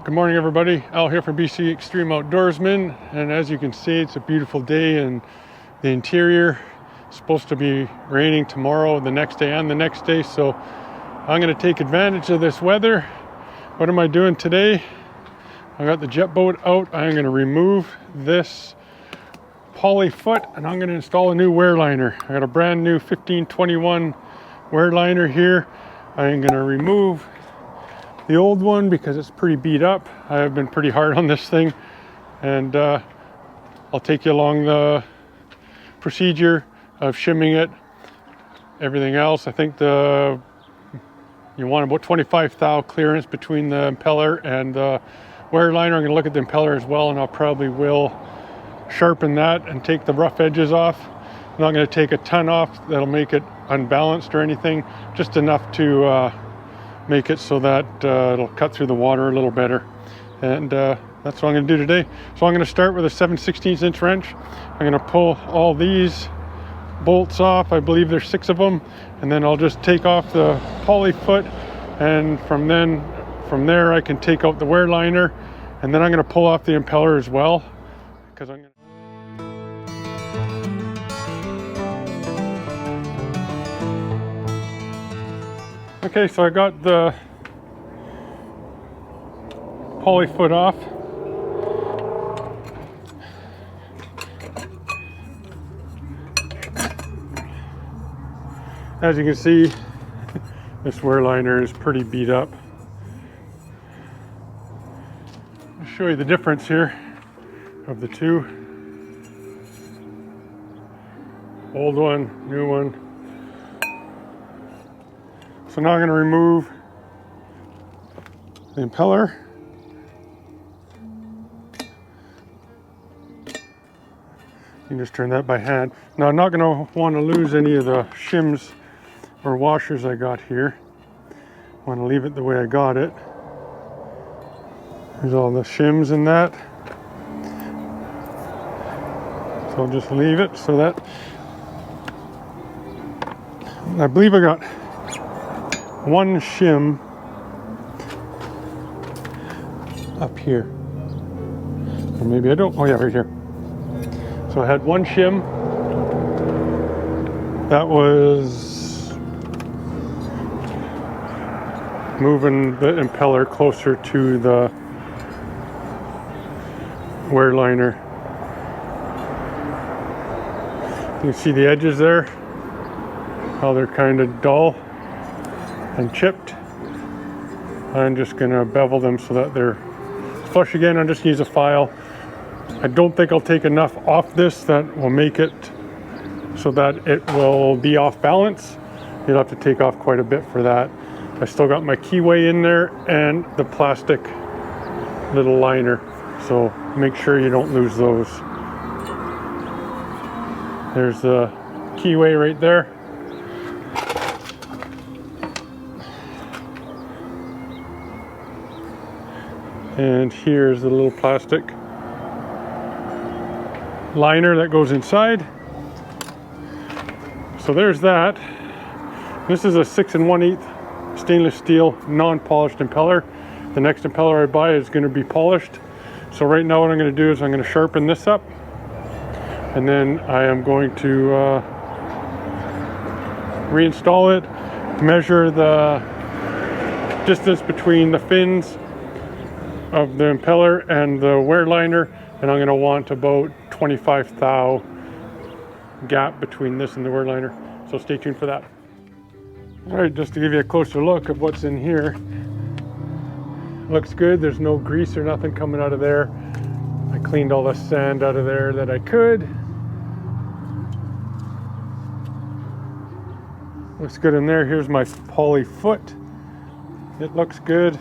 Good morning, everybody. Al here from BC Extreme Outdoorsman, and as you can see, it's a beautiful day in the interior. It's supposed to be raining tomorrow, the next day, and the next day, so I'm going to take advantage of this weather. What am I doing today? I got the jet boat out. I'm going to remove this poly foot, and I'm going to install a new wear liner. I got a brand new 1521 wear liner here. I'm going to remove the old one because it's pretty beat up. I have been pretty hard on this thing, and I'll take you along the procedure of shimming it. Everything else, I think you want about 25 thou clearance between the impeller and the wear liner. I'm going to look at the impeller as well, and I'll probably will sharpen that and take the rough edges off. I'm not going to take a ton off that'll make it unbalanced or anything, just enough to make it so that it'll cut through the water a little better. And that's what I'm going to do today. So I'm going to start with a 7/16 inch wrench. I'm going to pull all these bolts off. I believe there's 6 of them, and then I'll just take off the poly foot, and from there I can take out the wear liner, and then I'm going to pull off the impeller as well, because I'm going to Okay, so I got the poly foot off. As you can see, this wear liner is pretty beat up. I'll show you the difference here of the two. Old one, new one. So now I'm going to remove the impeller. You can just turn that by hand. Now I'm not going to want to lose any of the shims or washers I got here. I want to leave it the way I got it. There's all the shims in that. So I'll just leave it so that I believe I got one shim up here, or maybe I don't. Oh yeah, right here. So I had one shim that was moving the impeller closer to the wear liner. You can see the edges there, how they're kind of dull and chipped. I'm just going to bevel them so that they're flush again. I'll just use a file. I don't think I'll take enough off this that will make it so that it will be off balance. You'll have to take off quite a bit for that. I still got my keyway in there and the plastic little liner, so make sure you don't lose those. There's the keyway right there. And here's the little plastic liner that goes inside. So there's that. This is a 6 1/8 stainless steel non-polished impeller. The next impeller I buy is going to be polished. So right now what I'm going to do is I'm going to sharpen this up, and then I am going to reinstall it, measure the distance between the fins of the impeller and the wear liner, and I'm going to want about 25 thou gap between this and the wear liner. So stay tuned for that. All right, just to give you a closer look of what's in here. Looks good. There's no grease or nothing coming out of there. I cleaned all the sand out of there that I could. Looks good in there. Here's my poly foot. It looks good.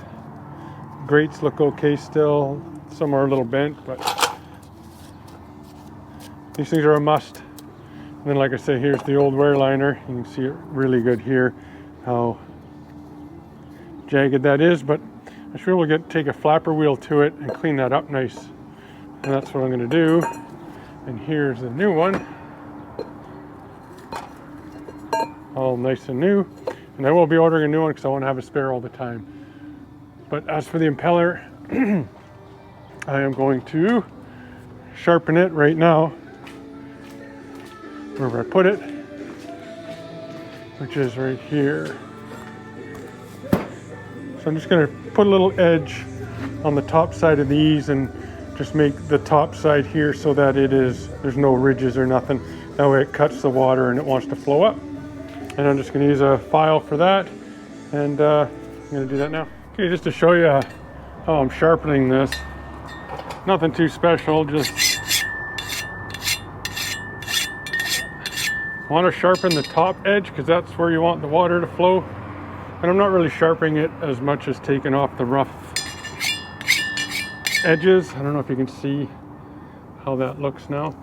Grates look okay still. Some are a little bent, but these things are a must. And then, like I say, here's the old wear liner. You can see it really good here, how jagged that is, but I should be able to take a flapper wheel to it and clean that up nice. And that's what I'm going to do. And here's the new one, all nice and new. And I will be ordering a new one because I want to have a spare all the time. But as for the impeller, I am going to sharpen it right now, wherever I put it, which is right here. So I'm just going to put a little edge on the top side of these and just make the top side here so that there's no ridges or nothing. That way it cuts the water and it wants to flow up. And I'm just going to use a file for that, and I'm going to do that now. Okay, just to show you how I'm sharpening this. Nothing too special, just want to sharpen the top edge because that's where you want the water to flow. And I'm not really sharpening it as much as taking off the rough edges. I don't know if you can see how that looks now,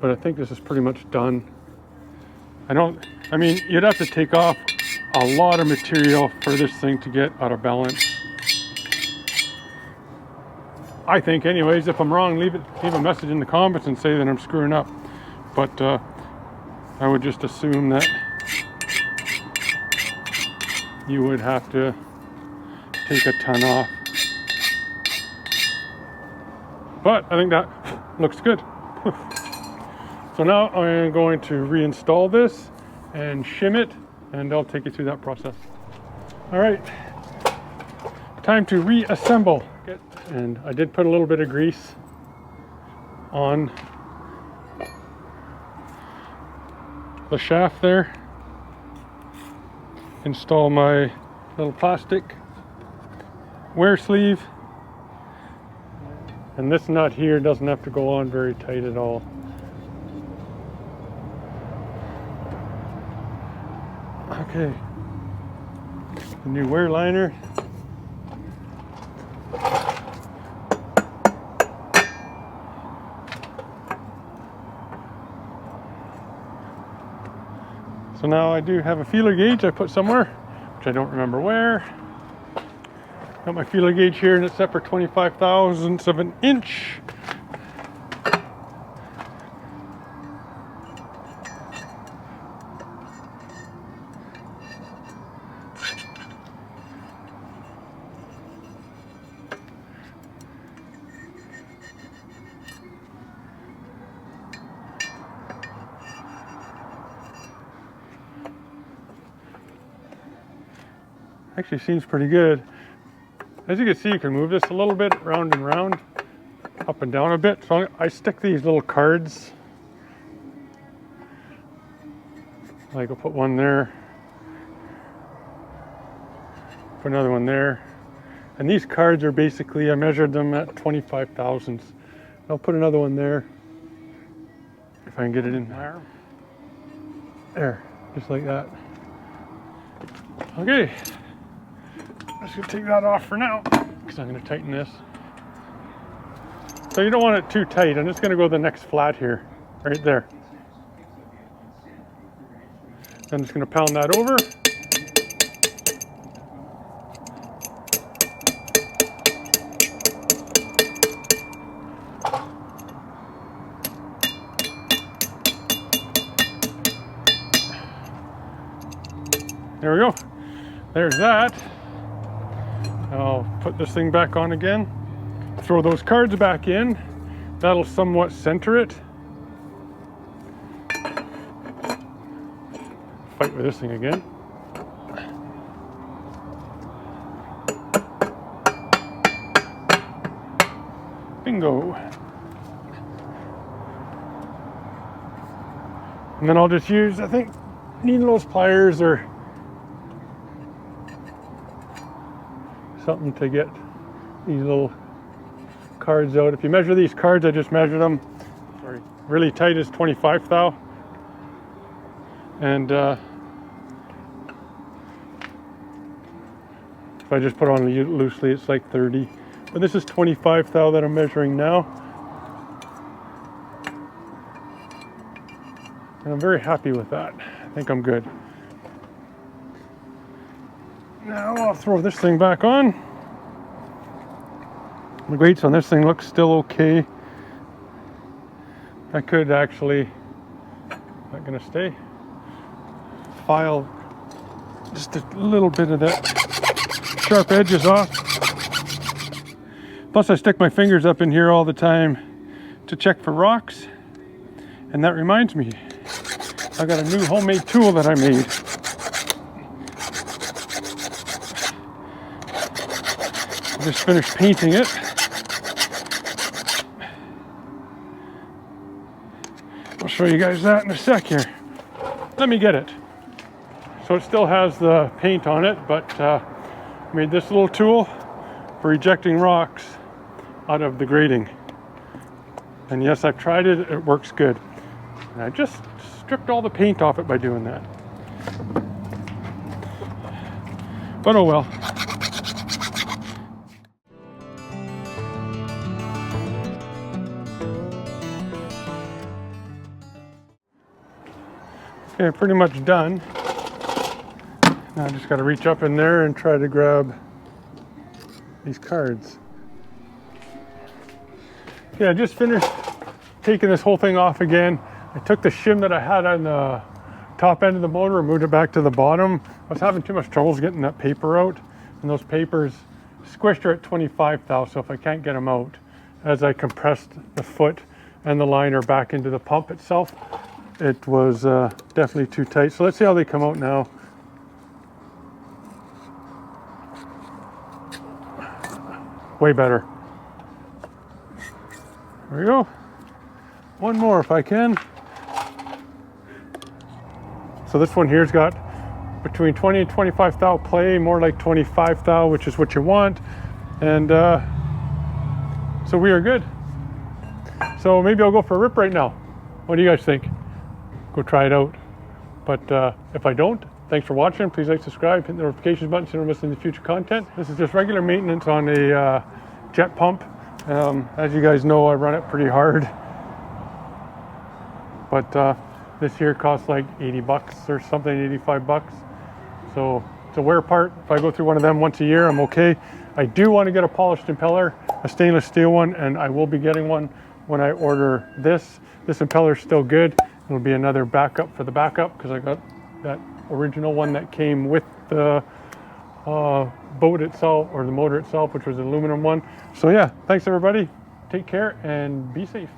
but I think this is pretty much done. I mean, you'd have to take off a lot of material for this thing to get out of balance. I think anyways. If I'm wrong, leave a message in the comments and say that I'm screwing up. But I would just assume that you would have to take a ton off. But I think that looks good. So now I'm going to reinstall this and shim it, and I'll take you through that process. All right, time to reassemble. And I did put a little bit of grease on the shaft there. Install my little plastic wear sleeve. And this nut here doesn't have to go on very tight at all. Okay, the new wear liner. So now I do have a feeler gauge I put somewhere, which I don't remember where. Got my feeler gauge here, and it's set for 25 thousandths of an inch. Actually seems pretty good. As you can see, you can move this a little bit round and round, up and down a bit. So I stick these little cards. Like I'll put one there, put another one there. And these cards are basically, I measured them at 25 thousandths. I'll put another one there, if I can get it in there. There, just like that. Okay. I'm just going to take that off for now because I'm going to tighten this. So you don't want it too tight. I'm just going to go the next flat here, right there. I'm just going to pound that over. There we go. There's that. I'll put this thing back on again, throw those cards back in. That'll somewhat center it. Fight with this thing again. Bingo. And then I'll just use, I think, needle pliers or something to get these little cards out. If you measure these cards, I just measured them. Sorry, really tight is 25 thou. And if I just put on loosely, it's like 30. But this is 25 thou that I'm measuring now. And I'm very happy with that. I think I'm good. Now I'll throw this thing back on. The weights on this thing look still okay. I could actually, not gonna stay, file just a little bit of that sharp edges off. Plus I stick my fingers up in here all the time to check for rocks. And that reminds me, I got a new homemade tool that I made. I just finished painting it. I'll show you guys that in a sec here. Let me get it. So it still has the paint on it, but made this little tool for ejecting rocks out of the grating. And yes, I've tried it, it works good. And I just stripped all the paint off it by doing that. But oh well. Okay, pretty much done. Now I just got to reach up in there and try to grab these cards. Yeah, I just finished taking this whole thing off again. I took the shim that I had on the top end of the motor and moved it back to the bottom. I was having too much troubles getting that paper out, and those papers squished are at 25 thou, so if I can't get them out, as I compressed the foot and the liner back into the pump itself, it was definitely too tight. So let's see how they come out now. Way better. There we go. One more if I can. So this one here's got between 20 and 25 thou play, more like 25 thou, which is what you want. And so we are good. So maybe I'll go for a rip right now. What do you guys think? Go try it out. But if I don't, thanks for watching. Please like, subscribe, hit the notifications button so you don't miss any future content. This is just regular maintenance on a jet pump. As you guys know, I run it pretty hard. But this here costs like 80 bucks or something, 85 bucks. So it's a wear part. If I go through one of them once a year, I'm okay. I do want to get a polished impeller, a stainless steel one, and I will be getting one when I order this. This impeller's still good. It'll be another backup for the backup because I got that original one that came with the boat itself, or the motor itself, which was an aluminum one. So yeah, thanks everybody. Take care and be safe.